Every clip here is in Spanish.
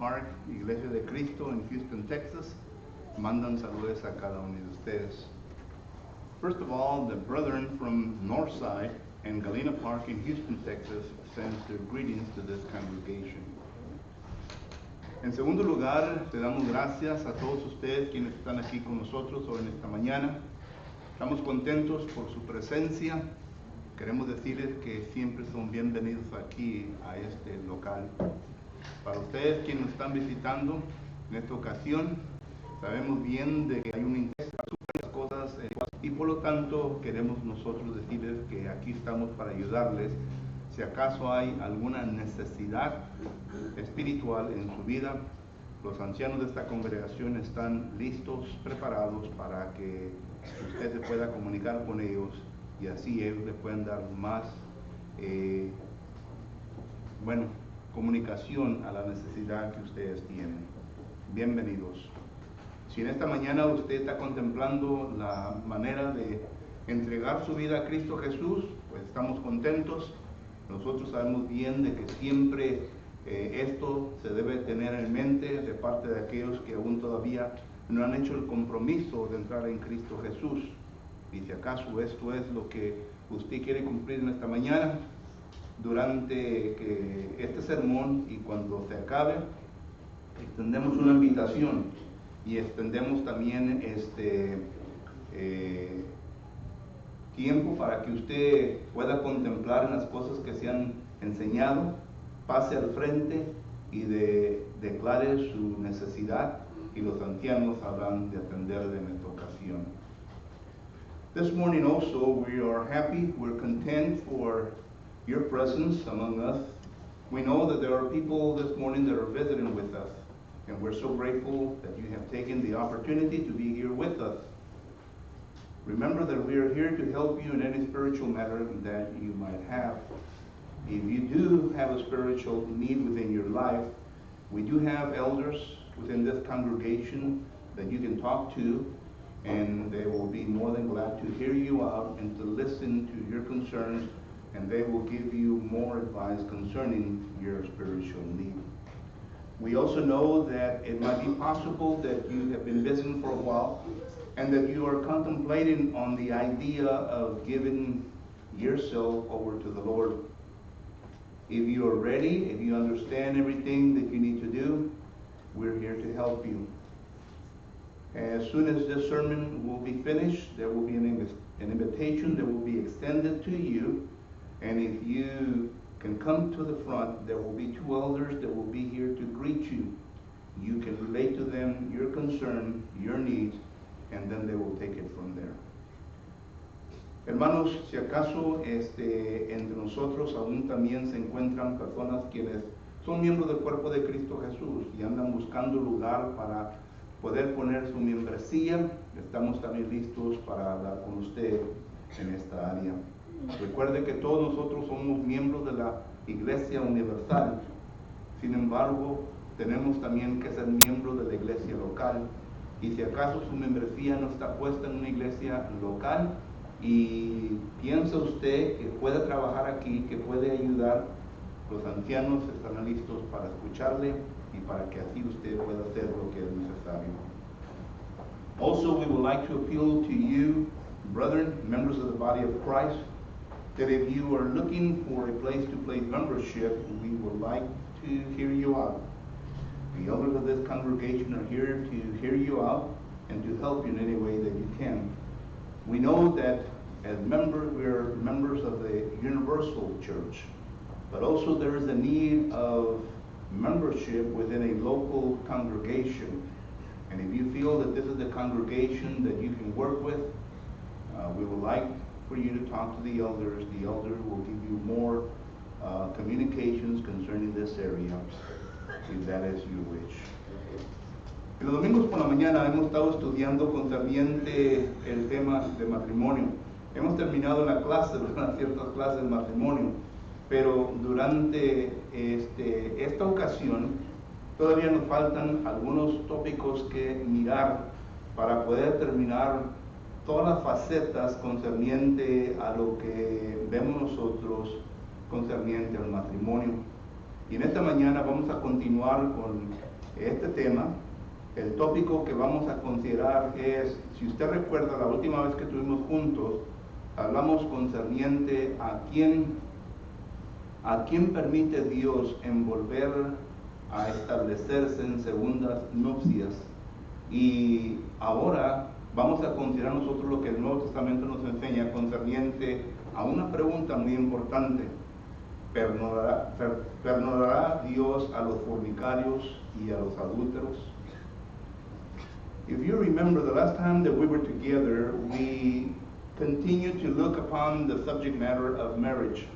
Park, Iglesia de Cristo en Houston, Texas, mandan saludos a cada uno de ustedes. First of all, the brethren from Northside and Galena Park in Houston, Texas, sends their greetings to this congregation. En segundo lugar, le damos gracias a todos ustedes quienes están aquí con nosotros hoy en esta mañana. Estamos contentos por su presencia. Queremos decirles que siempre son bienvenidos aquí a este local. Para ustedes quienes nos están visitando en esta ocasión, sabemos bien de que hay un interés en las cosas y por lo tanto queremos nosotros decirles que aquí estamos para ayudarles. Si acaso hay alguna necesidad espiritual en su vida, los ancianos de esta congregación están listos, preparados para que usted se pueda comunicar con ellos y así ellos le puedan dar más comunicación a la necesidad que ustedes tienen. Bienvenidos. Si en esta mañana usted está contemplando la manera de entregar su vida a Cristo Jesús, pues estamos contentos. Nosotros sabemos bien de que siempre esto se debe tener en mente de parte de aquellos que aún todavía no han hecho el compromiso de entrar en Cristo Jesús. Y si acaso esto es lo que usted quiere cumplir en esta mañana, durante este sermón y cuando se acabe, extendemos una invitación y extendemos también tiempo para que usted pueda contemplar en las cosas que se han enseñado, pase al frente y declare su necesidad y los ancianos habrán de atenderle en esta ocasión. This morning also we are happy, we're content for your presence among us. We know that there are people this morning that are visiting with us, and we're so grateful that you have taken the opportunity to be here with us. Remember that we are here to help you in any spiritual matter that you might have. If you do have a spiritual need within your life, we do have elders within this congregation that you can talk to, and they will be more than glad to hear you out and to listen to your concerns, and they will give you more advice concerning your spiritual need. We also know that it might be possible that you have been visiting for a while and that you are contemplating on the idea of giving yourself over to the Lord. If you are ready, if you understand everything that you need to do, we're here to help you. As soon as this sermon will be finished, there will be an invitation that will be extended to you, and if you can come to the front, there will be two elders that will be here to greet you. You can relate to them your concern, your needs, and then they will take it from there. Hermanos, si acaso entre nosotros aún también se encuentran personas quienes son miembros del cuerpo de Cristo Jesús y andan buscando lugar para poder poner su membresía, estamos también listos para hablar con usted en esta área. Recuerde que todos nosotros somos miembros de la Iglesia Universal, sin embargo, tenemos también que ser miembros de la iglesia local. Y si acaso su membresía no está puesta en una iglesia local y piensa usted que puede trabajar aquí, que puede ayudar, los ancianos están listos para escucharle y para que así usted pueda hacer lo que es necesario. Also, we would like to appeal to you, brethren, members of the body of Christ, that if you are looking for a place-to-place membership, we would like to hear you out. The elders of this congregation are here to hear you out and to help you in any way that you can. We know that as members, we are members of the Universal Church, but also there is a need of membership within a local congregation. And if you feel that this is the congregation that you can work with, we would like for you to talk to the elders. The elders will give you more communications concerning this area, if that is your wish. En los domingos por la mañana hemos estado estudiando concerniente el tema de matrimonio. Hemos terminado la clase, ¿verdad? Ciertas clases de matrimonio, pero durante esta ocasión todavía nos faltan algunos tópicos que mirar para poder terminar todas las facetas concerniente a lo que vemos nosotros concerniente al matrimonio. Y en esta mañana vamos a continuar con este tema. El tópico que vamos a considerar es, si usted recuerda, la última vez que estuvimos juntos, hablamos concerniente a quién permite Dios envolver a establecerse en segundas nupcias. Y ahora vamos a considerar nosotros lo que el Nuevo Testamento nos enseña concerniente a una pregunta muy importante. ¿Perdonará Dios a los fornicarios y a los adúlteros? If you remember, the last time that we were together, we continued to look upon the subject matter of marriage.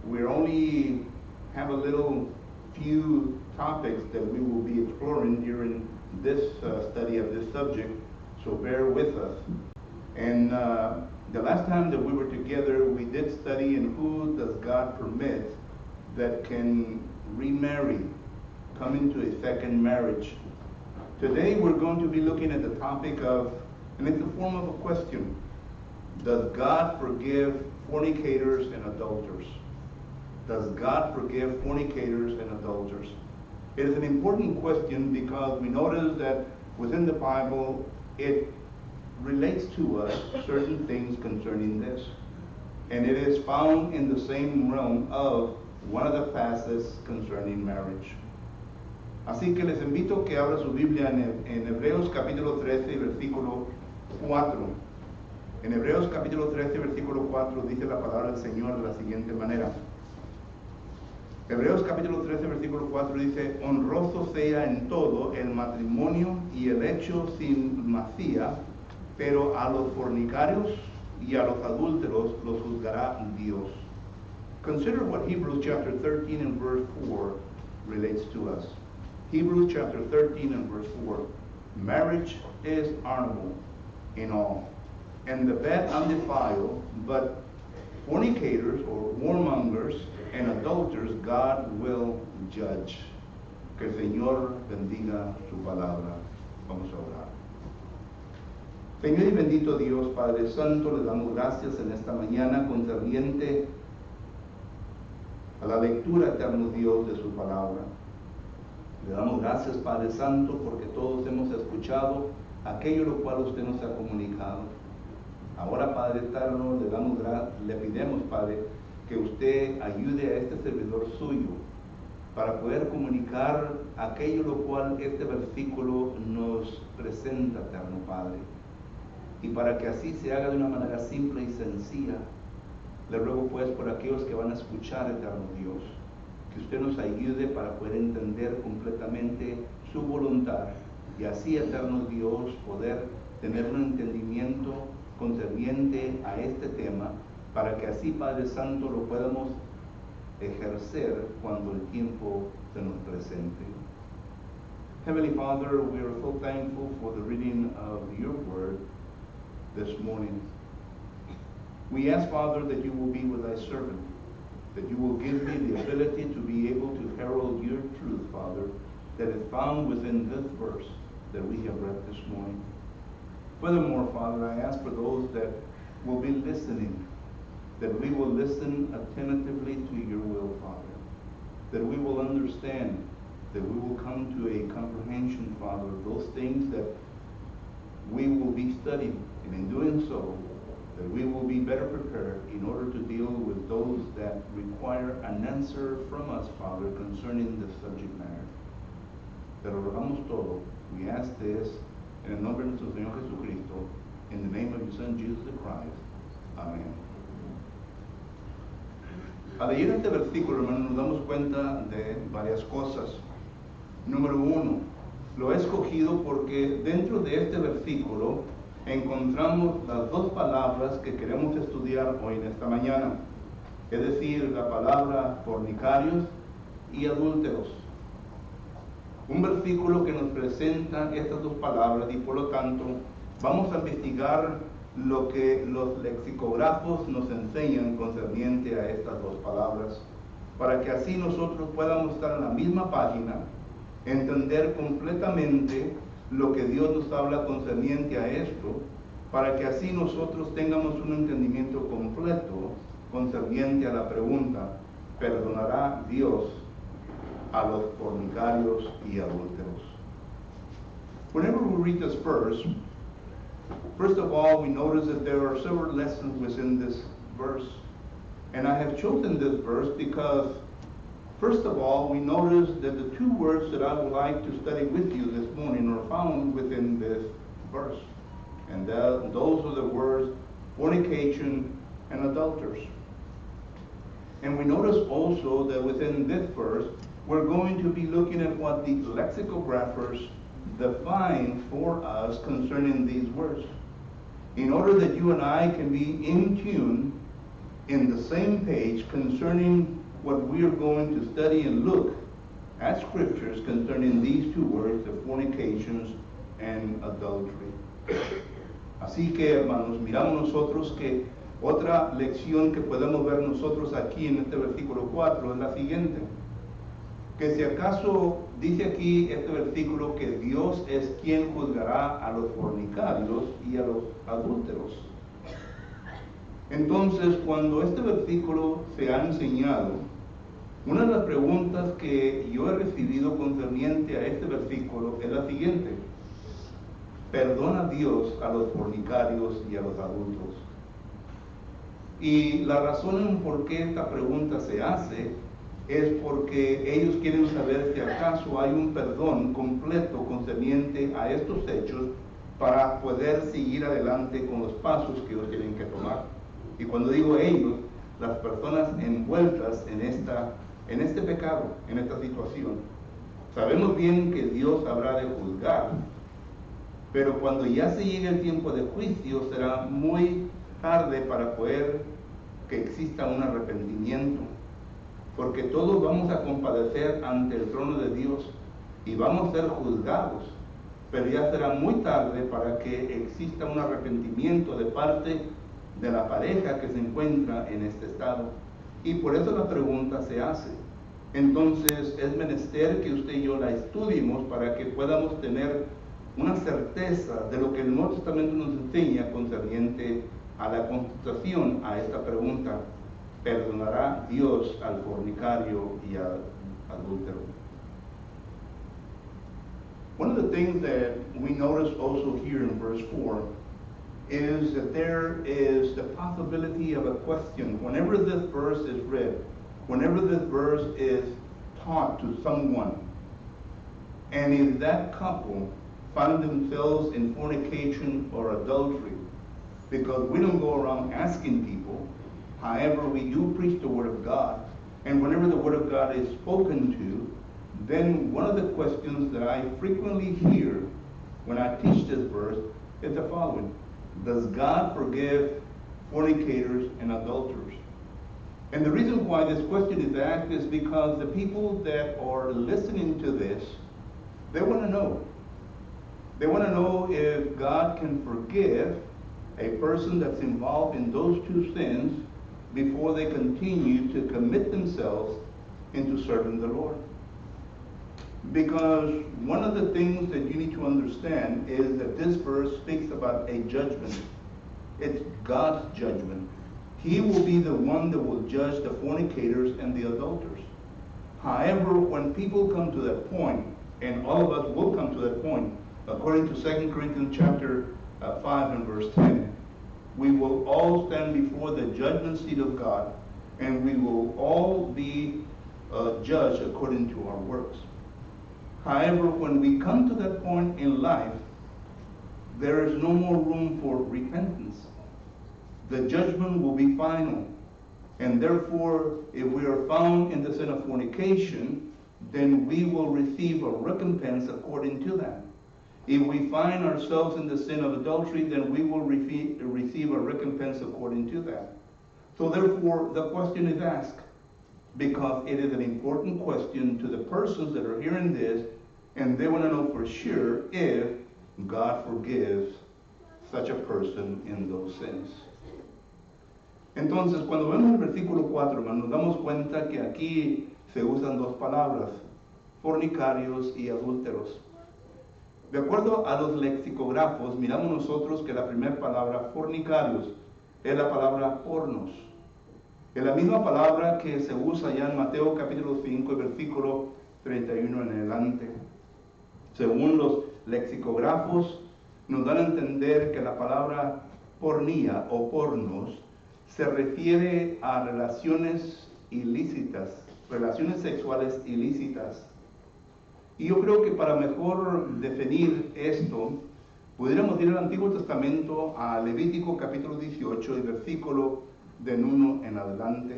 We only have a little few topics that we will be exploring during this study of this subject, so bear with us. And the last time that we were together, we did study in who does God permit that can remarry, come into a second marriage. Today we're going to be looking at the topic of, and it's the form of a question, does God forgive fornicators and adulterers? Does God forgive fornicators and adulterers? It is an important question because we notice that within the Bible it relates to us certain things concerning this. And it is found in the same realm of one of the facets concerning marriage. Así que les invito que abra su Biblia en Hebreos capítulo 13, versículo 4. En Hebreos capítulo 13, versículo 4 dice la palabra del Señor de la siguiente manera. Hebreos capítulo 13, versículo 4 dice, honroso sea en todo el matrimonio y el hecho sin masía, pero a los fornicarios y a los adúlteros los juzgará Dios. Consider what Hebrews chapter 13 and verse 4 relates to us. Hebrews chapter 13 and verse 4. Marriage is honorable in all, and the bed undefiled, but fornicators or warmongers and adulterers God will judge. Que el Señor bendiga su palabra. Vamos a orar. Señor y bendito Dios, Padre Santo, le damos gracias en esta mañana concerniente a la lectura, eterno Dios, de su palabra. Le damos gracias, Padre Santo, porque todos hemos escuchado aquello lo cual usted nos ha comunicado. Ahora, Padre eterno, le pidemos, Padre, que usted ayude a este servidor suyo para poder comunicar aquello lo cual este versículo nos presenta, eterno Padre. Y para que así se haga de una manera simple y sencilla, le ruego pues por aquellos que van a escuchar, eterno Dios, que usted nos ayude para poder entender completamente su voluntad y así, eterno Dios, poder tener un entendimiento concerniente a este tema, para que así, Padre Santo, lo podamos ejercer cuando el tiempo se nos presente. Heavenly Father, we are so thankful for the reading of your word this morning. We ask, Father, that you will be with thy servant, that you will give me the ability to be able to herald your truth, Father, that is found within this verse that we have read this morning. Furthermore, Father, I ask for those that will be listening, that we will listen attentively to your will, Father, that we will understand, that we will come to a comprehension, Father, of those things that we will be studying, and in doing so, that we will be better prepared in order to deal with those that require an answer from us, Father, concerning the subject matter. Te lo rogamos todo. We ask this in el nombre de nuestro Señor Jesucristo, in the name of your Son, Jesus the Christ. Amén. Al leer este versículo, hermanos, nos damos cuenta de varias cosas. Número uno, lo he escogido porque dentro de este versículo encontramos las dos palabras que queremos estudiar hoy en esta mañana, es decir, la palabra fornicarios y adúlteros. Un versículo que nos presenta estas dos palabras y por lo tanto vamos a investigar lo que los lexicógrafos nos enseñan concerniente a estas dos palabras, para que así nosotros podamos estar en la misma página, entender completamente lo que Dios nos habla concerniente a esto, para que así nosotros tengamos un entendimiento completo concerniente a la pregunta, ¿perdonará Dios a los fornicarios y adúlteros. Whenever we read this verse, first of all, we notice that there are several lessons within this verse. And I have chosen this verse because, first of all, we notice that the two words that I would like to study with you this morning are found within this verse. And those are the words fornication and adulterers. And we notice also that within this verse, we're going to be looking at what the lexicographers define for us concerning these words, in order that you and I can be in tune, in the same page concerning what we are going to study and look at scriptures concerning these two words, the fornications and adultery. Así que, hermanos, miramos nosotros que otra lección que podemos ver nosotros aquí en este versículo 4 es la siguiente: que si acaso dice aquí este versículo que Dios es quien juzgará a los fornicarios y a los adúlteros. Entonces, cuando este versículo se ha enseñado, una de las preguntas que yo he recibido concerniente a este versículo es la siguiente: ¿perdona Dios a los fornicarios y a los adúlteros? Y la razón por qué esta pregunta se hace es porque ellos quieren saber si acaso hay un perdón completo concerniente a estos hechos para poder seguir adelante con los pasos que ellos tienen que tomar. Y cuando digo ellos, las personas envueltas en este pecado, en esta situación. Sabemos bien que Dios habrá de juzgar, pero cuando ya se llegue el tiempo de juicio será muy tarde para poder que exista un arrepentimiento, porque todos vamos a compadecer ante el trono de Dios y vamos a ser juzgados, pero ya será muy tarde para que exista un arrepentimiento de parte de la pareja que se encuentra en este estado. Y por eso la pregunta se hace. Entonces es menester que usted y yo la estudiemos para que podamos tener una certeza de lo que el Nuevo Testamento nos enseña concerniente a la contestación a esta pregunta: ¿perdonará Dios al fornicario y al adúltero? One of the things that we notice also here in verse 4 is that there is the possibility of a question. Whenever this verse is read, whenever this verse is taught to someone, and if that couple find themselves in fornication or adultery, because we don't go around asking people, however, we do preach the Word of God, and whenever the Word of God is spoken to, then one of the questions that I frequently hear when I teach this verse is the following: does God forgive fornicators and adulterers? And the reason why this question is asked is because the people that are listening to this, they want to know. They want to know if God can forgive a person that's involved in those two sins before they continue to commit themselves into serving the Lord. Because one of the things that you need to understand is that this verse speaks about a judgment. It's God's judgment. He will be the one that will judge the fornicators and the adulterers. However, when people come to that point, and all of us will come to that point, according to 2 Corinthians chapter 5 and verse 10, we will all stand before the judgment seat of God, and we will all be judged according to our works. However, when we come to that point in life, there is no more room for repentance. The judgment will be final. And therefore, if we are found in the sin of fornication, then we will receive a recompense according to that. If we find ourselves in the sin of adultery, then we will receive a recompense according to that. So therefore, the question is asked, because it is an important question to the persons that are hearing this, and they want to know for sure if God forgives such a person in those sins. Entonces, cuando vemos el versículo 4, hermanos, nos damos cuenta que aquí se usan dos palabras: fornicarios y adúlteros. De acuerdo a los lexicógrafos, miramos nosotros que la primera palabra, fornicarios, es la palabra pornos. Es la misma palabra que se usa ya en Mateo capítulo 5, versículo 31 en adelante. Según los lexicógrafos, nos dan a entender que la palabra pornía o pornos se refiere a relaciones ilícitas, relaciones sexuales ilícitas. Y yo creo que para mejor definir esto, pudiéramos ir al Antiguo Testamento, a Levítico capítulo 18 y versículo del 1 en adelante.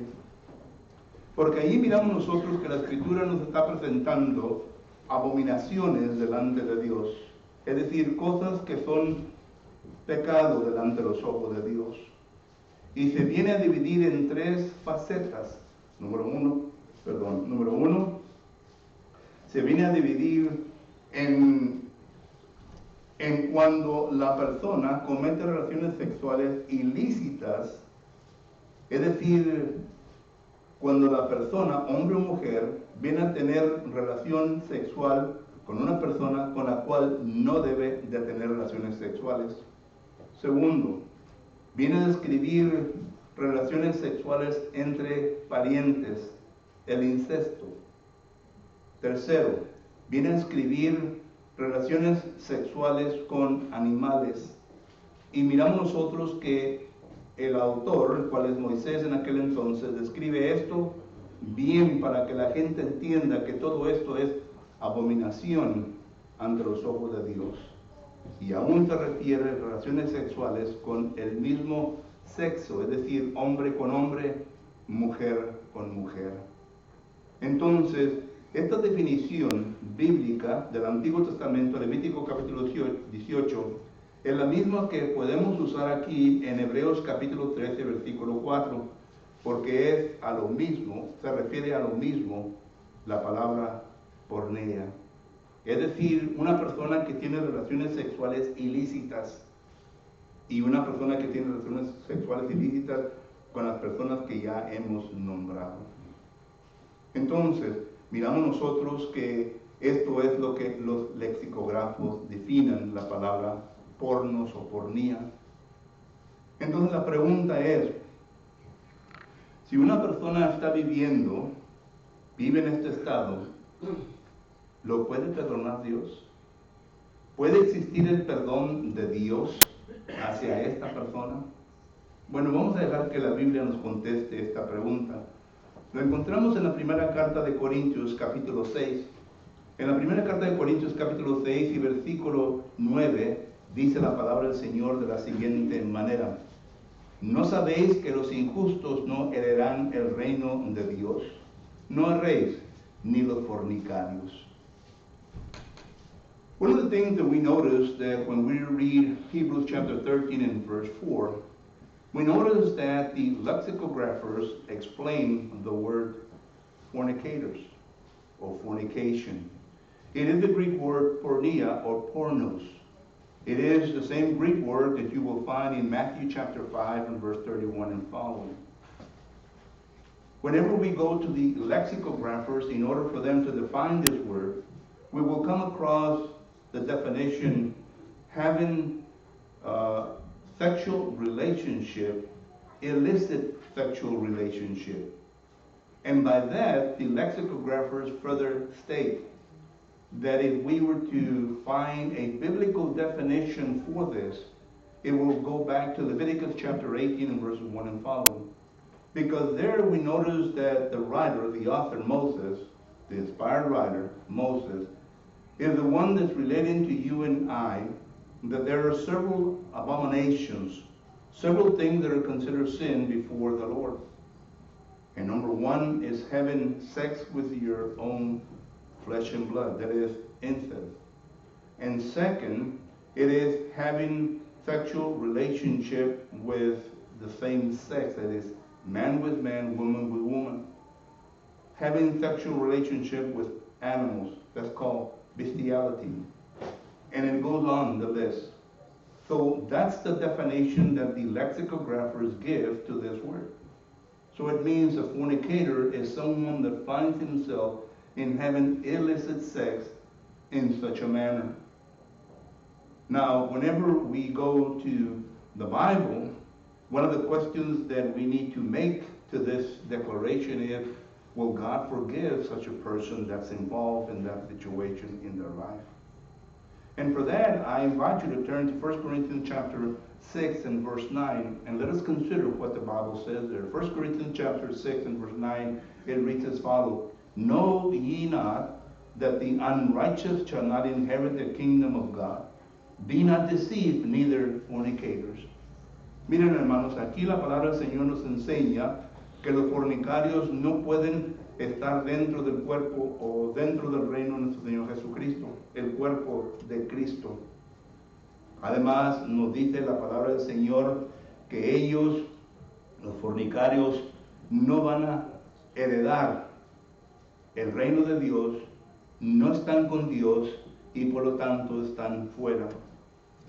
Porque ahí miramos nosotros que la Escritura nos está presentando abominaciones delante de Dios. Es decir, cosas que son pecado delante de los ojos de Dios. Y se viene a dividir en tres facetas. Número uno, se viene a dividir en cuando la persona comete relaciones sexuales ilícitas, es decir, cuando la persona, hombre o mujer, viene a tener relación sexual con una persona con la cual no debe de tener relaciones sexuales. Segundo, viene a describir relaciones sexuales entre parientes, el incesto. Tercero, viene a describir relaciones sexuales con animales. Y miramos nosotros que el autor, el cual es Moisés en aquel entonces, describe esto bien para que la gente entienda que todo esto es abominación ante los ojos de Dios. Y aún se refiere a relaciones sexuales con el mismo sexo, es decir, hombre con hombre, mujer con mujer. Entonces, esta definición bíblica del Antiguo Testamento, Levítico capítulo 18, es la misma que podemos usar aquí en Hebreos capítulo 13, versículo 4, porque es a lo mismo, se refiere a lo mismo la palabra pornea. Es decir, una persona que tiene relaciones sexuales ilícitas y una persona que tiene relaciones sexuales ilícitas con las personas que ya hemos nombrado. Entonces, miramos nosotros que esto es lo que los lexicógrafos definen la palabra pornos o pornía. Entonces la pregunta es, si una persona está vive en este estado, ¿lo puede perdonar Dios? ¿Puede existir el perdón de Dios hacia esta persona? Bueno, vamos a dejar que la Biblia nos conteste esta pregunta. Lo encontramos en la primera carta de Corintios, capítulo 6. En la primera carta de Corintios, capítulo 6 y versículo 9, dice la palabra del Señor de la siguiente manera: ¿no sabéis que los injustos no heredarán el reino de Dios? No erréis, ni los fornicarios. One of the things that we notice that when we read Hebrews chapter 13 and verse 4, we notice that the lexicographers explain the word fornicators or fornication. It is the Greek word porneia or pornos. It is the same Greek word that you will find in Matthew chapter 5 and verse 31 and following. Whenever we go to the lexicographers in order for them to define this word, we will come across the definition having sexual relationship, illicit sexual relationship. And by that, the lexicographers further state that if we were to find a biblical definition for this, it will go back to Leviticus chapter 18 and verses 1 and following. Because there we notice that the writer, the author Moses, the inspired writer Moses, is the one that's relating to you and I that there are several abominations, several things that are considered sin before the Lord. And number one is having sex with your own flesh and blood, that is incest. And second, it is having sexual relationship with the same sex, that is man with man, woman with woman. Having sexual relationship with animals, that's called bestiality. And it goes on the list. So that's the definition that the lexicographers give to this word. So it means a fornicator is someone that finds himself in having illicit sex in such a manner. Now, whenever we go to the Bible, one of the questions that we need to make to this declaration is, will God forgive such a person that's involved in that situation in their life? And for that, I invite you to turn to 1 Corinthians chapter 6 and verse 9, and let us consider what the Bible says there. 1 Corinthians chapter 6 and verse 9, it reads as follows: Know ye not that the unrighteous shall not inherit the kingdom of God? Be not deceived, neither fornicators. Miren, hermanos, aquí la palabra del Señor nos enseña que los fornicarios no pueden estar dentro del cuerpo o dentro del reino de nuestro Señor Jesucristo, el cuerpo de Cristo. Además, nos dice la palabra del Señor que ellos, los fornicarios, no van a heredar el reino de Dios, no están con Dios y por lo tanto están fuera.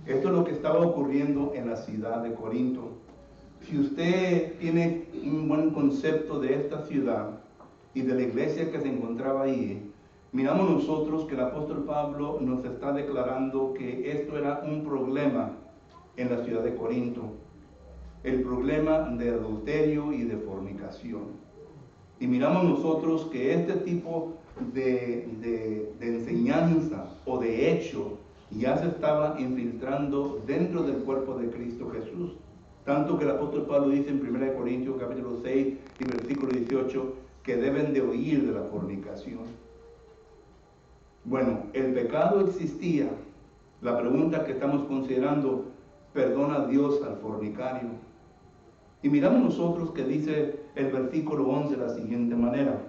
Esto es lo que estaba ocurriendo en la ciudad de Corinto. Si usted tiene un buen concepto de esta ciudad y de la iglesia que se encontraba ahí, miramos nosotros que el apóstol Pablo nos está declarando que esto era un problema en la ciudad de Corinto, el problema de adulterio y de fornicación. Y miramos nosotros que este tipo de enseñanza o de hecho ya se estaba infiltrando dentro del cuerpo de Cristo Jesús. Tanto que el apóstol Pablo dice en 1 Corintios capítulo 6 y versículo 18 que deben de huir de la fornicación. Bueno, el pecado existía. La pregunta que estamos considerando: ¿perdona Dios al fornicario? Y miramos nosotros que dice el versículo 11 de la siguiente manera.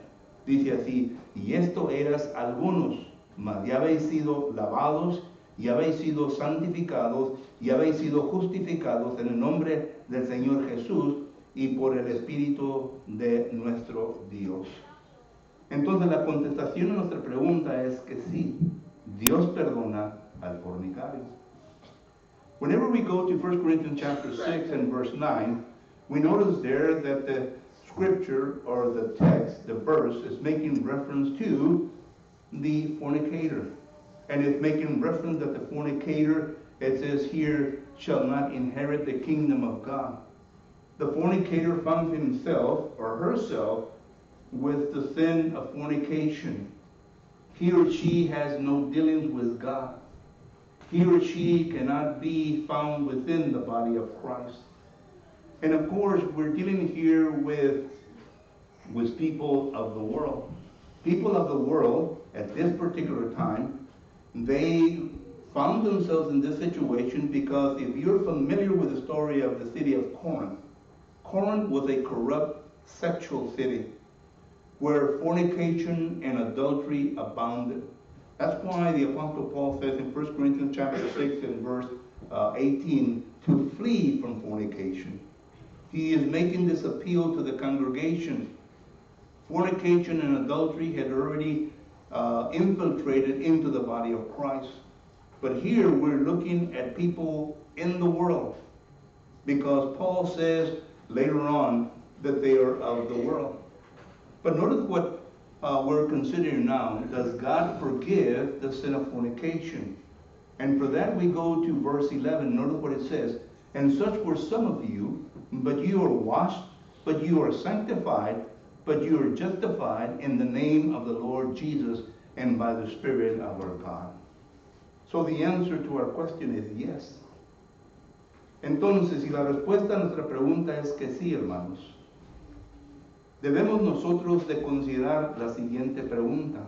Dice así: y esto eras algunos, mas ya habéis sido lavados, y habéis sido santificados, y habéis sido justificados en el nombre del Señor Jesús y por el Espíritu de nuestro Dios. Entonces la contestación a nuestra pregunta es que sí, Dios perdona al fornicario. Whenever we go to 1 Corinthians chapter 6 and verse 9, we notice there that the scripture or the text, the verse, is making reference to the fornicator. And it's making reference that the fornicator, it says here, shall not inherit the kingdom of God. The fornicator found himself or herself with the sin of fornication. He or she has no dealings with God. He or she cannot be found within the body of Christ. And of course, we're dealing here with people of the world. People of the world at this particular time, they found themselves in this situation because if you're familiar with the story of the city of Corinth, Corinth was a corrupt sexual city where fornication and adultery abounded. That's why the Apostle Paul says in 1 Corinthians chapter 6 and verse 18 to flee from fornication. He is making this appeal to the congregation. Fornication and adultery had already infiltrated into the body of Christ. But here we're looking at people in the world, because Paul says later on that they are of the world. But notice what we're considering now. Does God forgive the sin of fornication? And for that we go to verse 11. Notice what it says. And such were some of you, but you are washed, but you are sanctified, but you are justified in the name of the Lord Jesus and by the Spirit of our God. So the answer to our question is yes. Entonces, si la respuesta a nuestra pregunta es que sí, hermanos, debemos nosotros de considerar la siguiente pregunta.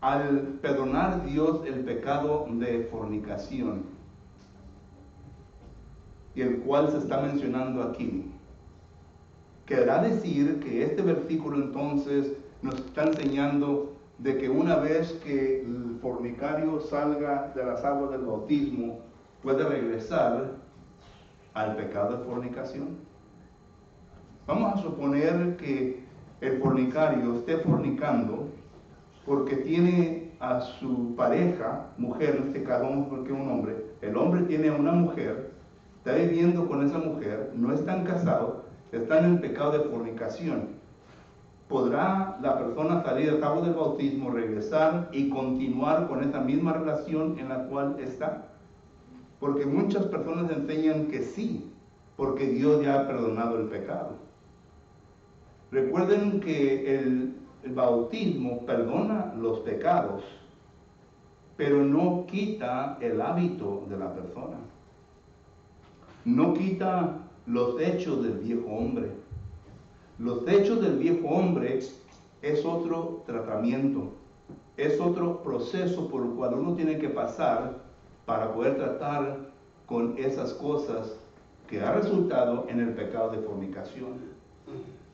Al perdonar Dios el pecado de fornicación, y el cual se está mencionando aquí, querrá decir que este versículo entonces nos está enseñando de que una vez que el fornicario salga de las aguas del bautismo, puede regresar al pecado de fornicación. Vamos a suponer que el fornicario esté fornicando porque tiene a su pareja, mujer, en este caso vamos a poner que un hombre, el hombre tiene a una mujer, está viviendo con esa mujer, no están casados, están en pecado de fornicación. ¿Podrá la persona salir del agua del bautismo, regresar y continuar con esa misma relación en la cual está? Porque muchas personas enseñan que sí, porque Dios ya ha perdonado el pecado. Recuerden que el bautismo perdona los pecados, pero no quita el hábito de la persona. No quita los hechos del viejo hombre. Los hechos del viejo hombre es otro tratamiento, es otro proceso por el cual uno tiene que pasar para poder tratar con esas cosas que ha resultado en el pecado de fornicación.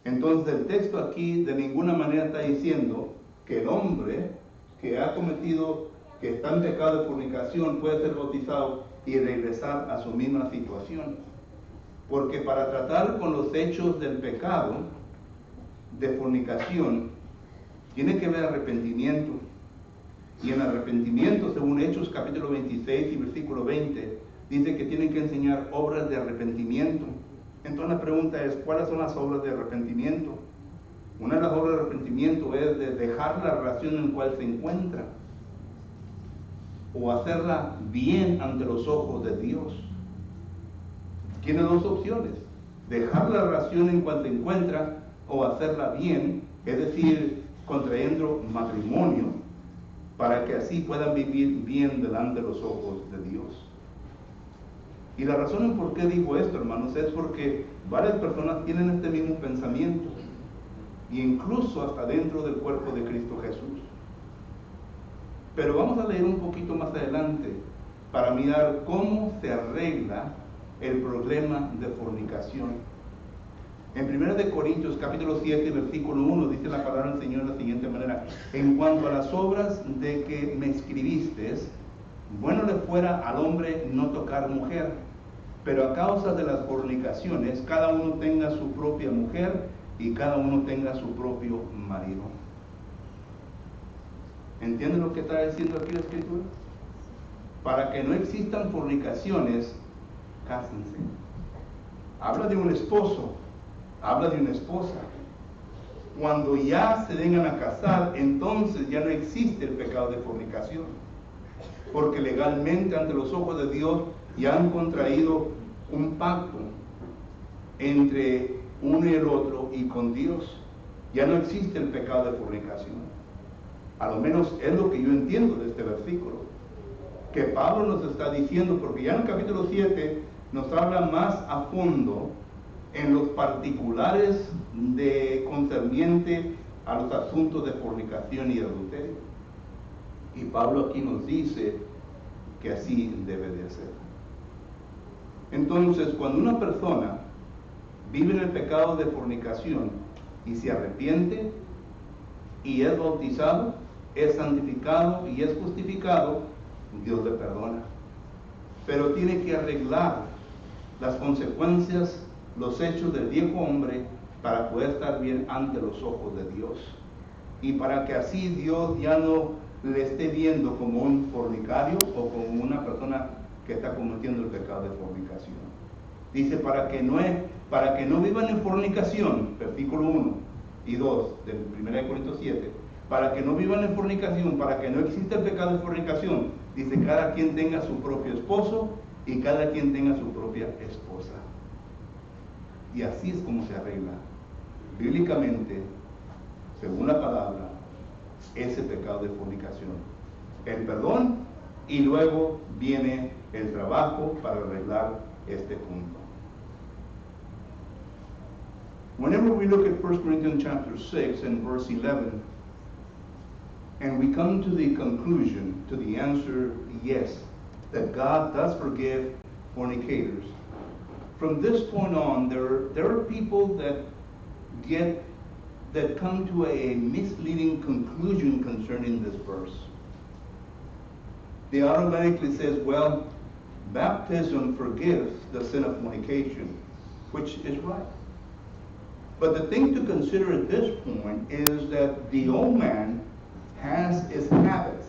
Entonces el texto aquí de ninguna manera está diciendo que el hombre que ha cometido, que está en pecado de fornicación, puede ser bautizado y regresar a su misma situación. Porque para tratar con los hechos del pecado de fornicación, tiene que haber arrepentimiento. Y en arrepentimiento, según Hechos capítulo 26 y versículo 20, dice que tienen que enseñar obras de arrepentimiento. Entonces la pregunta es, ¿cuáles son las obras de arrepentimiento? Una de las obras de arrepentimiento es de dejar la relación en la cual se encuentra, o hacerla bien ante los ojos de Dios. Tiene dos opciones: dejar la relación en cual se encuentra o hacerla bien, es decir, contrayendo matrimonio, para que así puedan vivir bien delante de los ojos de Dios. Y la razón en por qué digo esto, hermanos, es porque varias personas tienen este mismo pensamiento, e incluso hasta dentro del cuerpo de Cristo Jesús. Pero vamos a leer un poquito más adelante para mirar cómo se arregla el problema de fornicación. En 1 Corintios capítulo 7, versículo 1, dice la palabra del Señor de la siguiente manera: en cuanto a las obras de que me escribiste, bueno le fuera al hombre no tocar mujer, pero a causa de las fornicaciones, cada uno tenga su propia mujer y cada uno tenga su propio marido. ¿Entienden lo que está diciendo aquí la Escritura? Para que no existan fornicaciones, cásense. Habla de un esposo, habla de una esposa. Cuando ya se vengan a casar, entonces ya no existe el pecado de fornicación, porque legalmente ante los ojos de Dios ya han contraído un pacto entre uno y el otro y con Dios. Ya no existe el pecado de fornicación. A lo menos es lo que yo entiendo de este versículo, que Pablo nos está diciendo, porque ya en el capítulo 7 nos habla más a fondo en los particulares de concerniente a los asuntos de fornicación y adulterio. Y Pablo aquí nos dice que así debe de ser. Entonces, cuando una persona vive en el pecado de fornicación y se arrepiente y es bautizado, es santificado y es justificado, Dios le perdona. Pero tiene que arreglar las consecuencias, los hechos del viejo hombre, para poder estar bien ante los ojos de Dios. Y para que así Dios ya no le esté viendo como un fornicario o como una persona que está cometiendo el pecado de fornicación. Dice, para que no vivan en fornicación, versículo 1 y 2 del 1 Corintios 7, para que no vivan en fornicación, para que no exista el pecado de fornicación, dice, cada quien tenga su propio esposo y cada quien tenga su propia esposa. Y así es como se arregla bíblicamente, según la palabra, ese pecado de fornicación. El perdón, y luego viene el trabajo para arreglar este punto. Whenever we look at 1 Corinthians chapter 6 and verse 11, and we come to the conclusion, to the answer, yes, that God does forgive fornicators. From this point on, there are people that come to a misleading conclusion concerning this verse. They automatically says, well, baptism forgives the sin of fornication, which is right. But the thing to consider at this point is that the old man has his habits.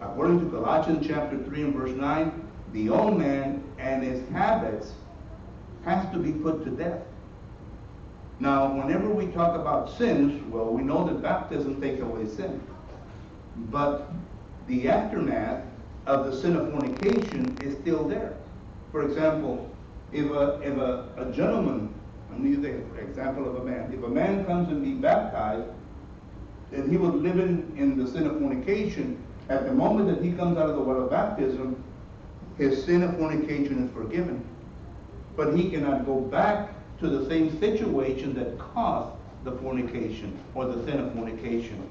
According to Colossians chapter 3 and verse 9, the old man and his habits has to be put to death. Now, whenever we talk about sins, well, we know that baptism takes away sin. But the aftermath of the sin of fornication is still there. For example, if a gentleman I'm going to use the example of a man. If a man comes and be baptized, and he was living in the sin of fornication, at the moment that he comes out of the water of baptism, his sin of fornication is forgiven. But he cannot go back to the same situation that caused the fornication or the sin of fornication.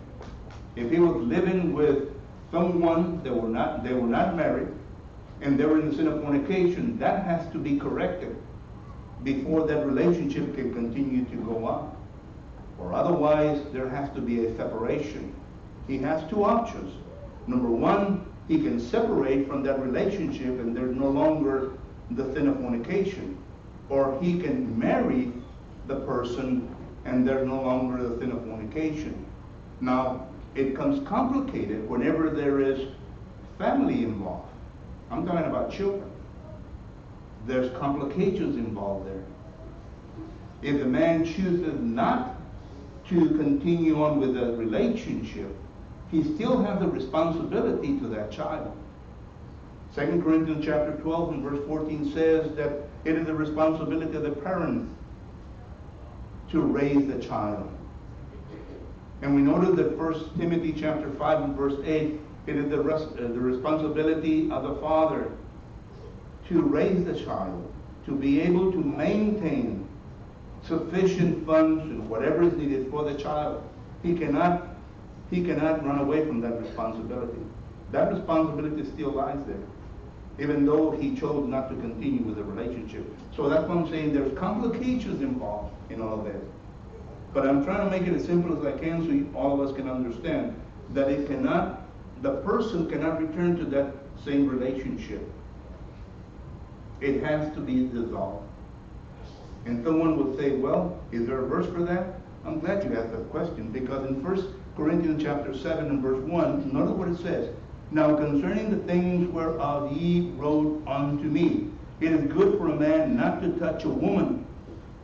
If he was living with someone they were not married, and they were in the sin of fornication, that has to be corrected before that relationship can continue to go on. Or otherwise, there has to be a separation. He has two options. Number one, he can separate from that relationship and there's no longer the sin of fornication. Or he can marry the person and there's no longer the sin of fornication. Now, it becomes complicated whenever there is family involved. I'm talking about children. There's complications involved there. If the man chooses not to continue on with the relationship, he still has the responsibility to that child. 2 Corinthians chapter 12 and verse 14 says that it is the responsibility of the parents to raise the child. And we noted that 1 Timothy chapter 5 and verse 8, it is the responsibility of the father to raise the child, to be able to maintain sufficient funds and whatever is needed for the child. He cannot run away from that responsibility. That responsibility still lies there, even though he chose not to continue with the relationship. So that's what I'm saying. There's complications involved in all of this. But I'm trying to make it as simple as I can so all of us can understand that the person cannot return to that same relationship. It has to be dissolved. And someone would say, well, is there a verse for that? I'm glad you asked that question, because in 1 Corinthians chapter 7 and verse 1, notice what it says. Now concerning the things whereof ye wrote unto me, it is good for a man not to touch a woman.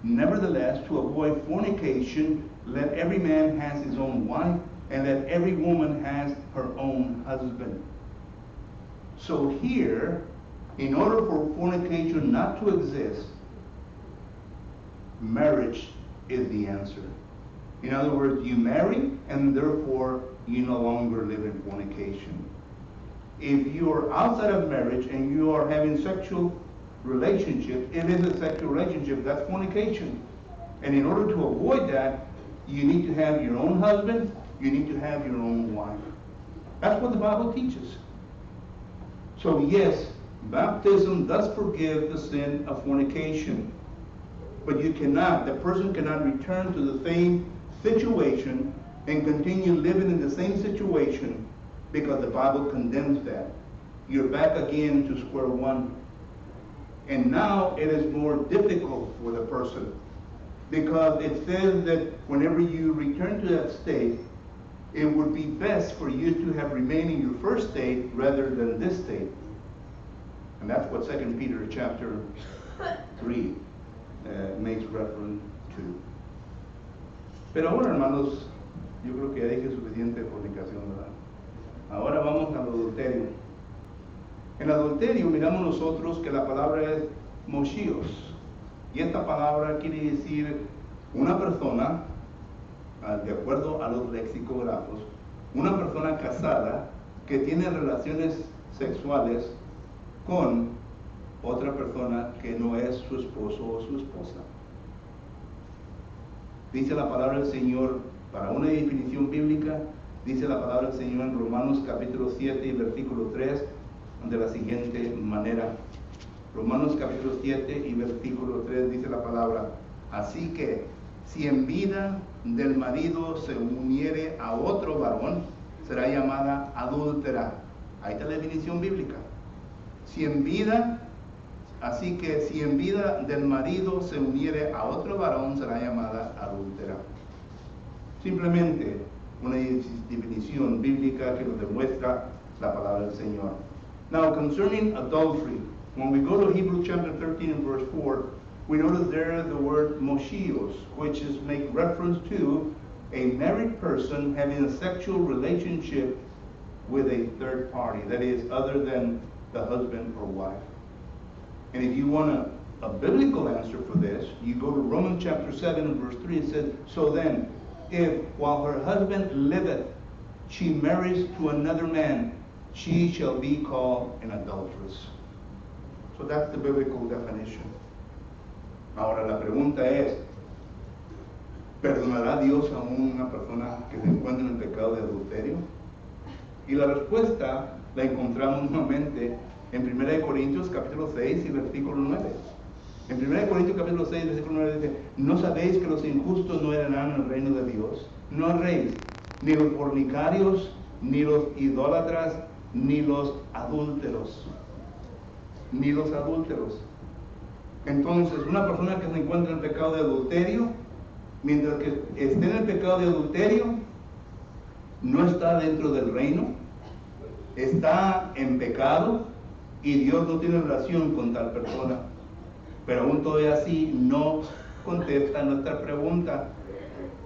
Nevertheless, to avoid fornication, let every man have his own wife, and let every woman has her own husband. So here, in order for fornication not to exist, marriage is the answer. In other words, you marry, and therefore you no longer live in fornication. If you are outside of marriage and you are having sexual relationship, it is a sexual relationship, that's fornication. And in order to avoid that, you need to have your own husband, you need to have your own wife. That's what the Bible teaches. So yes, baptism does forgive the sin of fornication. But the person cannot return to the same situation and continue living in the same situation, because the Bible condemns that. You're back again to square one. And now it is more difficult for the person, because it says that whenever you return to that state, it would be best for you to have remained in your first state rather than this state. And that's what 2 Peter chapter 3 makes reference to. Pero ahora, hermanos, yo creo que ya dije suficiente de fornicación, ¿verdad? Ahora vamos al adulterio. En adulterio miramos nosotros que la palabra es moshios. Y esta palabra quiere decir una persona, de acuerdo a los lexicógrafos, una persona casada que tiene relaciones sexuales con otra persona que no es su esposo o su esposa. Dice la palabra del Señor, para una definición bíblica, dice la palabra del Señor en Romanos capítulo 7 y versículo 3, de la siguiente manera. Romanos capítulo 7 y versículo 3 dice la palabra: así que si en vida del marido se uniere a otro varón, será llamada adúltera. Ahí está la definición bíblica. Así que si en vida del marido se uniere a otro varón, será llamada adúltera. Simplemente una definición bíblica que nos demuestra la palabra del Señor. Now, concerning adultery, when we go to Hebrews chapter 13 and verse 4, we notice there the word moshios, which is make reference to a married person having a sexual relationship with a third party, that is, other than the husband or wife. And if you want to a biblical answer for this, you go to Romans chapter 7 and verse 3, it says, so then, if while her husband liveth, she marries to another man, she shall be called an adulteress. So that's the biblical definition. Ahora la pregunta es, ¿perdonará Dios a una persona que se encuentra en el pecado de adulterio? Y la respuesta la encontramos nuevamente en 1 Corintios capítulo 6 y versículo 9. En 1 Corintios capítulo 6, versículo 9 dice, ¿no sabéis que los injustos no heredarán el reino de Dios? No erréis, ni los fornicarios, ni los idólatras, ni los adúlteros. Ni los adúlteros. Entonces, una persona que se encuentra en el pecado de adulterio, mientras que esté en el pecado de adulterio, no está dentro del reino, está en pecado y Dios no tiene relación con tal persona. Pero aún todavía así no contesta nuestra pregunta.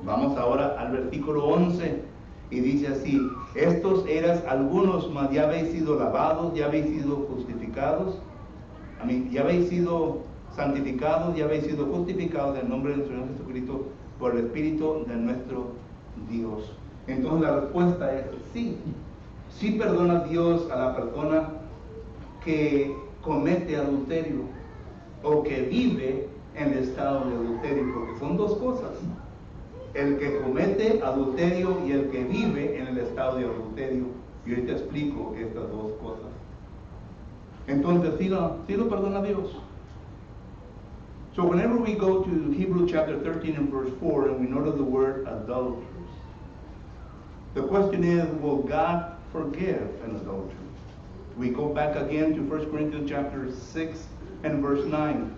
Vamos ahora al versículo 11 y dice así, estos eras algunos, mas ya habéis sido lavados, ya habéis sido justificados, ya habéis sido santificados, ya habéis sido justificados en el nombre del Señor Jesucristo por el Espíritu de nuestro Dios. Entonces la respuesta es sí. Sí perdona Dios a la persona que comete adulterio o que vive en el estado de adulterio, porque son dos cosas. El que comete adulterio y el que vive en el estado de adulterio. Y ahorita explico estas dos cosas. Entonces, sí lo perdona Dios. So whenever we go to Hebrew chapter 13 and verse 4 and we notice the word adulterers, the question is, will God forgive an adultery? We go back again to 1 Corinthians chapter 6 and verse 9.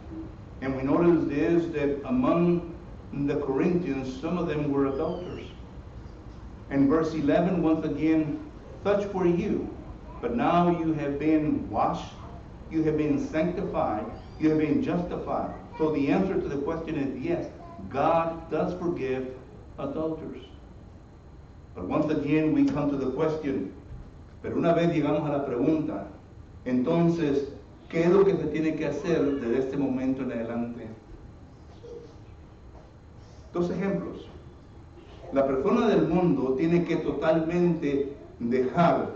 And we notice this, that among the Corinthians, some of them were adulterers. And verse 11, once again, such were you, but now you have been washed, you have been sanctified, you have been justified. So the answer to the question is yes, God does forgive adulterers. But once again we come to the question, pero una vez llegamos a la pregunta, entonces, ¿qué es lo que se tiene que hacer desde este momento en adelante? Dos ejemplos. La persona del mundo tiene que totalmente dejar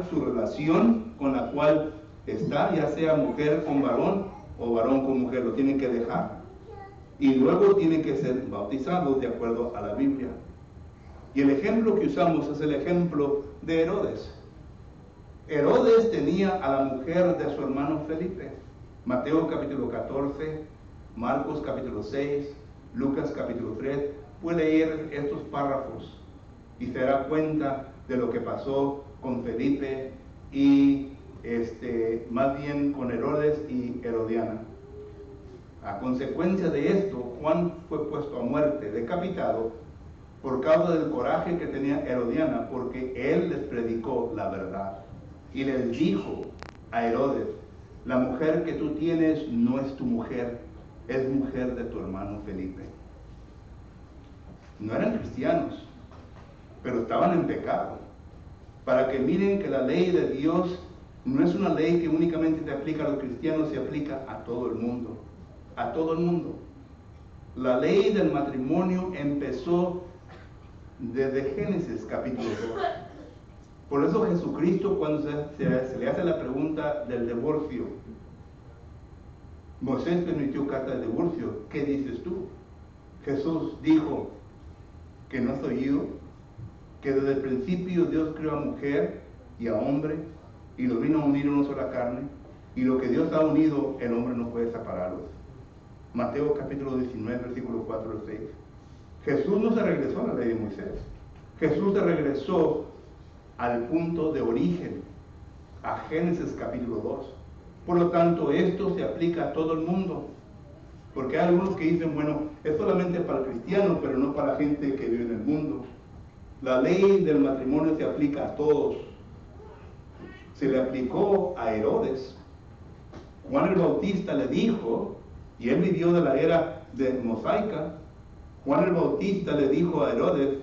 su relación con la cual está, ya sea mujer con varón o varón con mujer, lo tiene que dejar. Y luego tiene que ser bautizados de acuerdo a la Biblia. Y el ejemplo que usamos es el ejemplo de Herodes. Herodes tenía a la mujer de su hermano Felipe. Mateo capítulo 14, Marcos capítulo 6, Lucas capítulo 3. Puede leer estos párrafos y se dará cuenta de lo que pasó con Felipe y más bien con Herodes y Herodiana. A consecuencia de esto, Juan fue puesto a muerte, decapitado, por causa del coraje que tenía Herodiana, porque él les predicó la verdad. Y les dijo a Herodes, la mujer que tú tienes no es tu mujer, es mujer de tu hermano Felipe. No eran cristianos, pero estaban en pecado. Para que miren que la ley de Dios no es una ley que únicamente se aplica a los cristianos, se aplica a todo el mundo. A todo el mundo. La ley del matrimonio empezó desde Génesis capítulo 2. Por eso Jesucristo, cuando se le hace la pregunta del divorcio, Moisés permitió carta de divorcio, ¿qué dices tú? Jesús dijo que no soy yo, que desde el principio Dios creó a mujer y a hombre y los vino a unir en una sola carne, y lo que Dios ha unido el hombre no puede separarlos. Mateo capítulo 19 versículo 4 al 6. Jesús no se regresó a la ley de Moisés. Jesús se regresó al punto de origen, a Génesis capítulo 2. Por lo tanto, esto se aplica a todo el mundo. Porque hay algunos que dicen, bueno, es solamente para el cristiano, pero no para la gente que vive en el mundo. La ley del matrimonio se aplica a todos. Se le aplicó a Herodes. Juan el Bautista le dijo, y él vivió de la era de mosaica, Juan el Bautista le dijo a Herodes,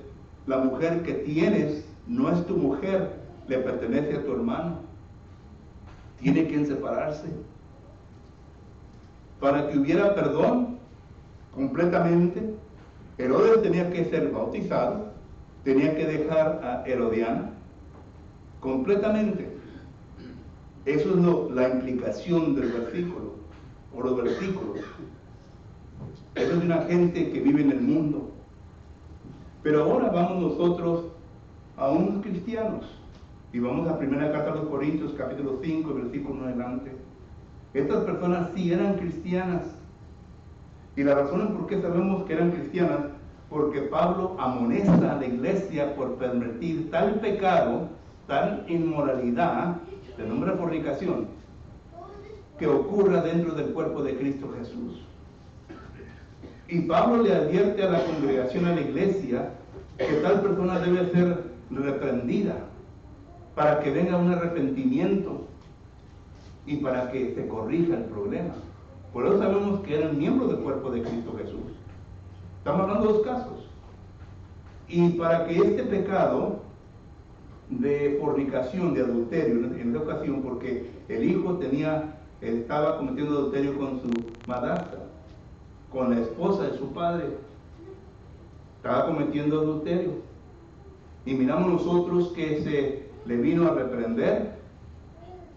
la mujer que tienes no es tu mujer, le pertenece a tu hermano. Tiene que separarse. Para que hubiera perdón completamente, Herodes tenía que ser bautizado, tenía que dejar a Herodiana completamente. Eso es la implicación del versículo, o los versículos. Eso es de una gente que vive en el mundo. Pero ahora vamos nosotros a unos cristianos, y vamos a primera carta a los Corintios, capítulo 5, versículo 1 adelante. Estas personas sí eran cristianas. Y la razón por qué sabemos que eran cristianas, porque Pablo amonesta a la iglesia por permitir tal pecado, tal inmoralidad, de nombre fornicación, que ocurra dentro del cuerpo de Cristo Jesús. Y Pablo le advierte a la congregación, a la iglesia, que tal persona debe ser reprendida para que venga un arrepentimiento y para que se corrija el problema. Por eso sabemos que eran miembros del cuerpo de Cristo Jesús. Estamos hablando de dos casos. Y para que este pecado de fornicación, de adulterio, en esta ocasión, porque el hijo estaba cometiendo adulterio con su madrastra, con la esposa de su padre, estaba cometiendo adulterio. Y miramos nosotros que se le vino a reprender,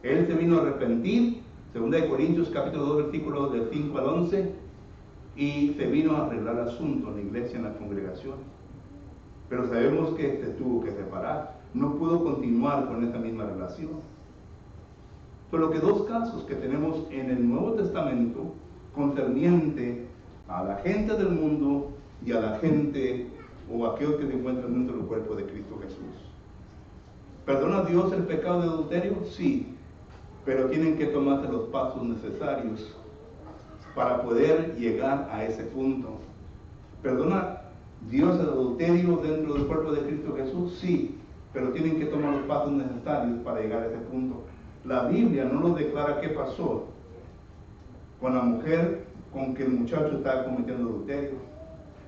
él se vino a arrepentir, 2 Corintios capítulo 2 versículos del 5 al 11, y se vino a arreglar el asunto en la iglesia, en la congregación. Pero sabemos que se tuvo que separar, no pudo continuar con esa misma relación. Por lo que dos casos que tenemos en el Nuevo Testamento concerniente a la gente del mundo y a la gente o a aquellos que se encuentran dentro del cuerpo de Cristo Jesús. ¿Perdona Dios el pecado de adulterio? Sí, pero tienen que tomarse los pasos necesarios para poder llegar a ese punto. ¿Perdona Dios el adulterio dentro del cuerpo de Cristo Jesús? Sí, pero tienen que tomar los pasos necesarios para llegar a ese punto. La Biblia no nos declara qué pasó con la mujer con que el muchacho estaba cometiendo adulterio.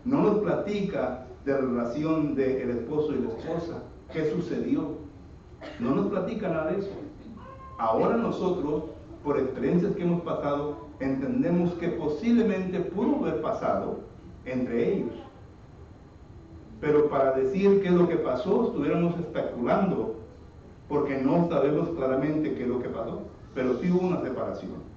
No nos platica de la relación del esposo y la esposa, qué sucedió. No nos platica nada de eso. Ahora nosotros, por experiencias que hemos pasado, entendemos que posiblemente pudo haber pasado entre ellos. Pero para decir qué es lo que pasó, estuviéramos especulando, porque no sabemos claramente qué es lo que pasó. Pero sí hubo una separación.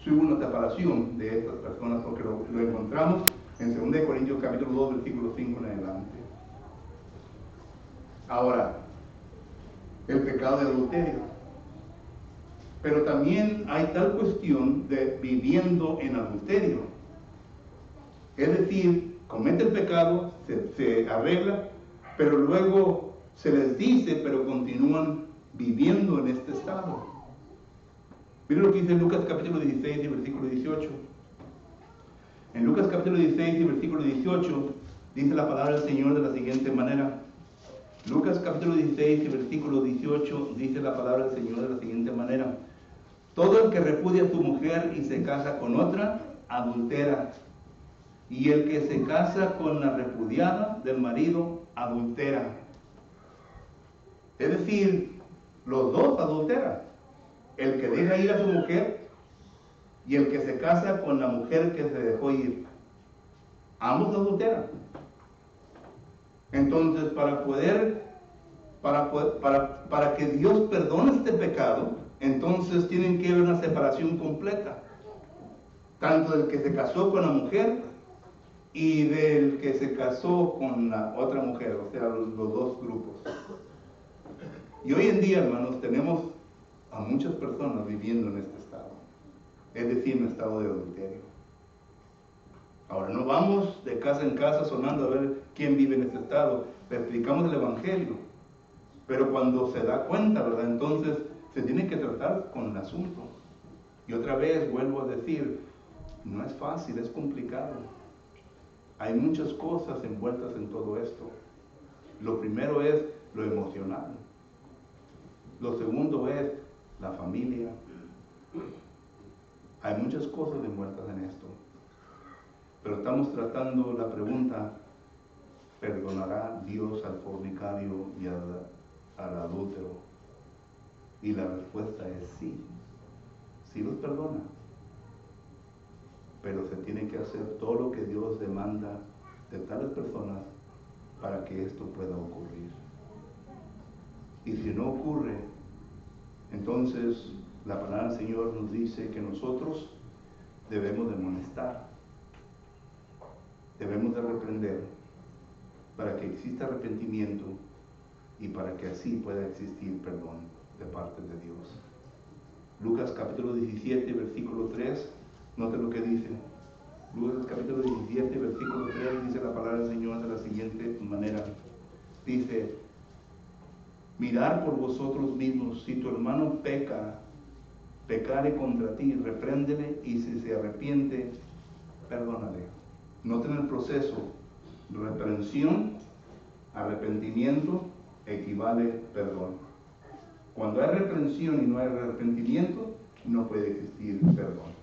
Sí hubo una separación de estas personas, porque lo encontramos en 2 Corintios capítulo 2, versículo 5 en adelante. Ahora, el pecado de adulterio. Pero también hay tal cuestión de viviendo en adulterio. Es decir, comete el pecado, se arregla, pero luego se les dice, pero continúan viviendo en este estado. Miren lo que dice Lucas capítulo 16 y versículo 18. En Lucas capítulo 16 y versículo 18 dice la palabra del Señor de la siguiente manera. Lucas capítulo 16 y versículo 18 dice la palabra del Señor de la siguiente manera. Todo el que repudia a su mujer y se casa con otra, adultera. Y el que se casa con la repudiada del marido, adultera. Es decir, los dos adulteran. El que deja ir a su mujer y el que se casa con la mujer que se dejó ir. Ambos adulteran. Entonces, para que Dios perdone este pecado, entonces tienen que haber una separación completa. Tanto del que se casó con la mujer y del que se casó con la otra mujer, o sea, los dos grupos. Y hoy en día, hermanos, tenemos a muchas personas viviendo en este estado, es decir, en estado de adulterio. Ahora, no vamos de casa en casa sonando a ver quién vive en este estado, le explicamos el Evangelio, pero cuando se da cuenta, ¿verdad? Entonces se tiene que tratar con el asunto. Y otra vez vuelvo a decir, no es fácil, es complicado. Hay muchas cosas envueltas en todo esto. Lo primero es lo emocional. Lo segundo es la familia. Hay muchas cosas envueltas en esto. Pero estamos tratando la pregunta, ¿perdonará Dios al fornicario y al adúltero? Y la respuesta es sí. Sí los perdona. pero se tiene que hacer todo lo que Dios demanda de tales personas para que esto pueda ocurrir. Y si no ocurre, entonces la palabra del Señor nos dice que nosotros debemos de amonestar, debemos de reprender para que exista arrepentimiento y para que así pueda existir perdón de parte de Dios. Lucas capítulo 17, versículo 3, note lo que dice. Lucas capítulo 17, versículo 3, dice la palabra del Señor de la siguiente manera. Dice: mirad por vosotros mismos, si tu hermano pecare contra ti, repréndele, y si se arrepiente, perdónale. Noten el proceso: reprensión, arrepentimiento, equivale perdón. Cuando hay reprensión y no hay arrepentimiento, no puede existir perdón.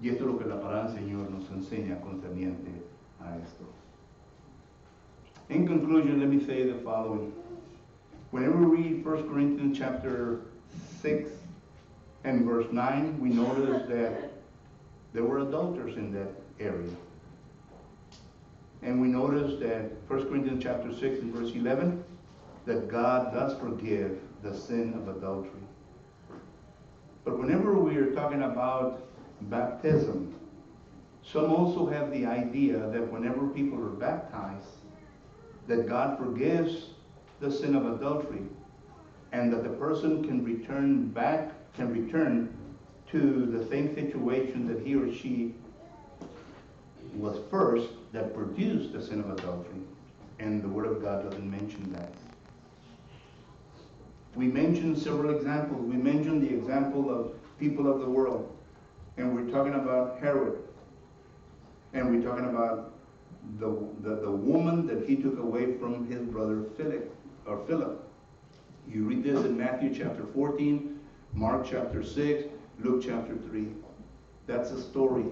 Y esto es lo que la palabra del Señor nos enseña concerniente a esto. In conclusion, let me say the following. Whenever we read 1 Corinthians chapter 6 and verse 9, we notice that there were adulterers in that area. And we notice that 1 Corinthians chapter 6 and verse 11, that God does forgive the sin of adultery. But whenever we are talking about baptism, some also have the idea that whenever people are baptized, that God forgives the sin of adultery, and that the person can return to the same situation that he or she was first, that produced the sin of adultery. And the Word of God doesn't mention that. We mentioned several examples. We mentioned the example of people of the world, and we're talking about Herod, and we're talking about the woman that he took away from his brother Philip. You read this in Matthew chapter 14, Mark chapter 6, Luke chapter 3. That's a story.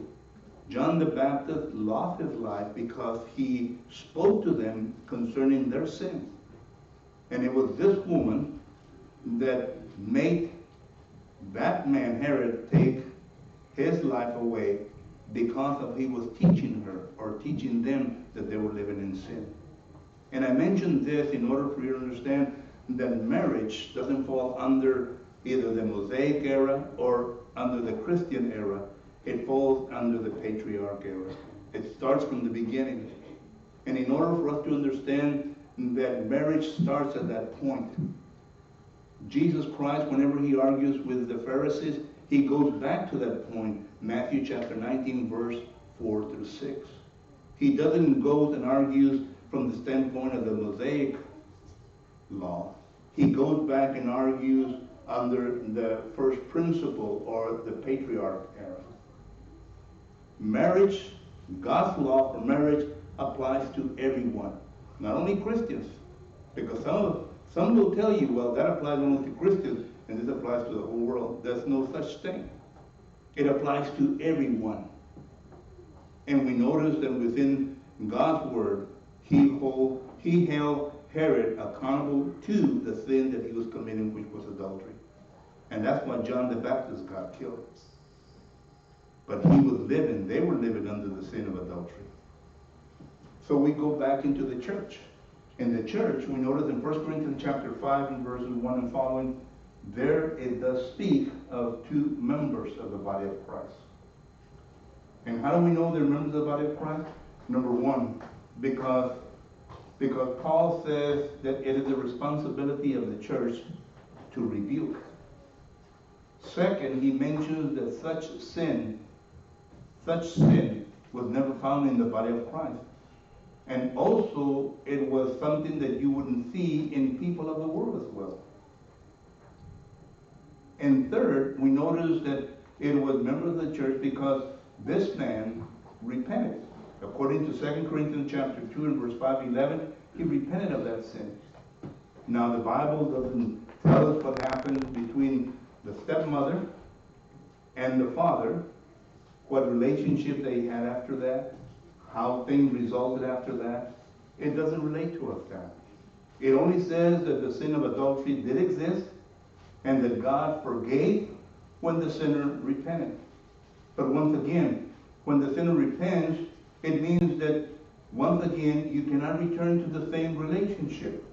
John the Baptist lost his life because he spoke to them concerning their sin. And it was this woman that made that man, Herod, take his life away because of he was teaching her or teaching them that they were living in sin. And I mentioned this in order for you to understand that marriage doesn't fall under either the Mosaic era or under the Christian era. It falls under the patriarch era. It starts from the beginning. And in order for us to understand that marriage starts at that point, Jesus Christ, whenever he argues with the Pharisees, he goes back to that point, Matthew chapter 19, verse 4 through 6. He doesn't go and argues from the standpoint of the Mosaic law. He goes back and argues under the first principle or the patriarch era. Marriage, God's law for marriage applies to everyone, not only Christians, because some will tell you, well, that applies only to Christians and this applies to the whole world. There's no such thing. It applies to everyone. And we notice that within God's word, he held Herod accountable to the sin that he was committing, which was adultery. And that's why John the Baptist got killed. But they were living under the sin of adultery. So we go back into the church. In the church, we notice in 1 Corinthians chapter 5 and verses 1 and following, there it does speak of two members of the body of Christ. And how do we know they're members of the body of Christ? Number one, because Paul says that it is the responsibility of the church to rebuke. Second, he mentions that such sin was never found in the body of Christ. And also, it was something that you wouldn't see in people of the world as well. And third, we notice that it was members of the church because this man repented. According to 2 Corinthians chapter 2 and verse 5-11, he repented of that sin. Now, the Bible doesn't tell us what happened between the stepmother and the father, what relationship they had after that, how things resulted after that. It doesn't relate to us that. It only says that the sin of adultery did exist and that God forgave when the sinner repented. But once again, when the sinner repents, it means that once again you cannot return to the same relationship.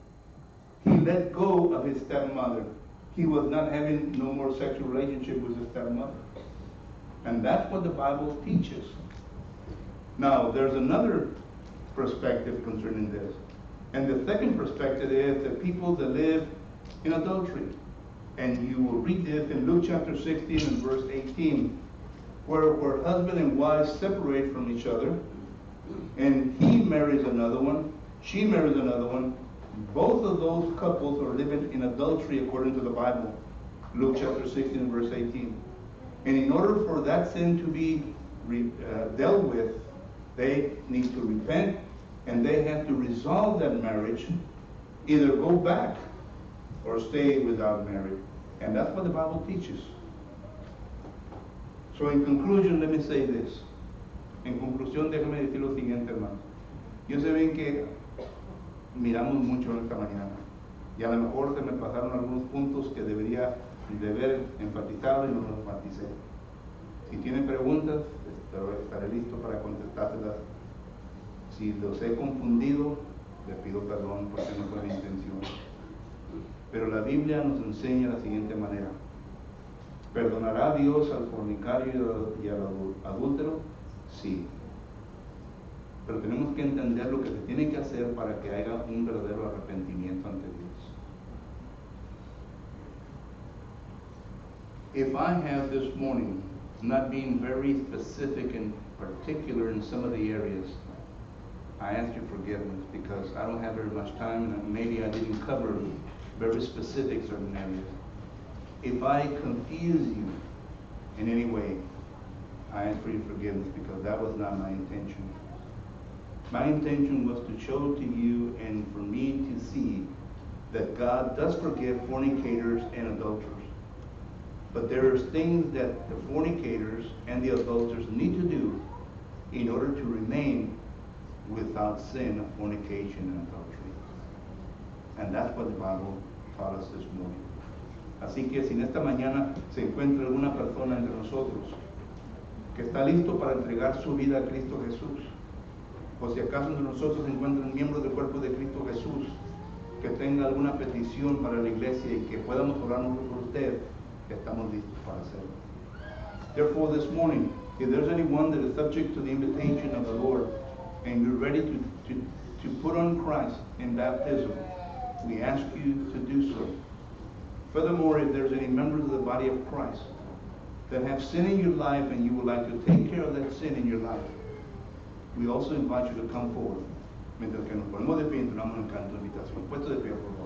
He let go of his stepmother. He was not having no more sexual relationship with his stepmother. And that's what the Bible teaches. Now, there's another perspective concerning this. And the second perspective is the people that live in adultery. And you will read this in Luke chapter 16 and verse 18, where husband and wife separate from each other, and he marries another one, she marries another one. Both of those couples are living in adultery according to the Bible. Luke chapter 16 and verse 18. And in order for that sin to be dealt with, they need to repent, and they have to resolve that marriage, either go back or stay without marriage. And that's what the Bible teaches. So in conclusion, let me say this. En conclusión, déjame decir lo siguiente, hermano. Yo sé bien que miramos mucho en esta mañana, y a lo mejor se me pasaron algunos puntos que debería de haber enfatizado y no los enfaticé. Si tienen preguntas, estaré listo para contestárselas. Si los he confundido, les pido perdón porque no fue mi intención. Pero la Biblia nos enseña de la siguiente manera: ¿perdonará Dios al fornicario y al adúltero? Sí. Pero tenemos que entender lo que se tiene que hacer para que haya un verdadero arrepentimiento ante Dios. If I have this morning not being very specific and particular in some of the areas, I ask your forgiveness because I don't have very much time and maybe I didn't cover very specific certain areas. If I confuse you in any way, I ask for your forgiveness because that was not my intention. My intention was to show to you and for me to see that God does forgive fornicators and adulterers. But there are things that the fornicators and the adulterers need to do in order to remain without sin of fornication and adultery. And that's what the Bible taught us this morning. Así que si en esta mañana se encuentra alguna persona entre nosotros que está listo para entregar su vida a Cristo Jesús, o si acaso entre nosotros se encuentra un miembro del cuerpo de Cristo Jesús que tenga alguna petición para la iglesia y que podamos orarnos por usted, estamos listos para hacerlo. Therefore, this morning, if there's anyone that is subject to the invitation of the Lord and you're ready to put on Christ in baptism, we ask you to do so. Furthermore, if there's any members of the body of Christ that have sin in your life and you would like to take care of that sin in your life, we also invite you to come forward. Mientras que nos ponemos de pie, entonamos en canto de invitación. Puesto de pie, por favor.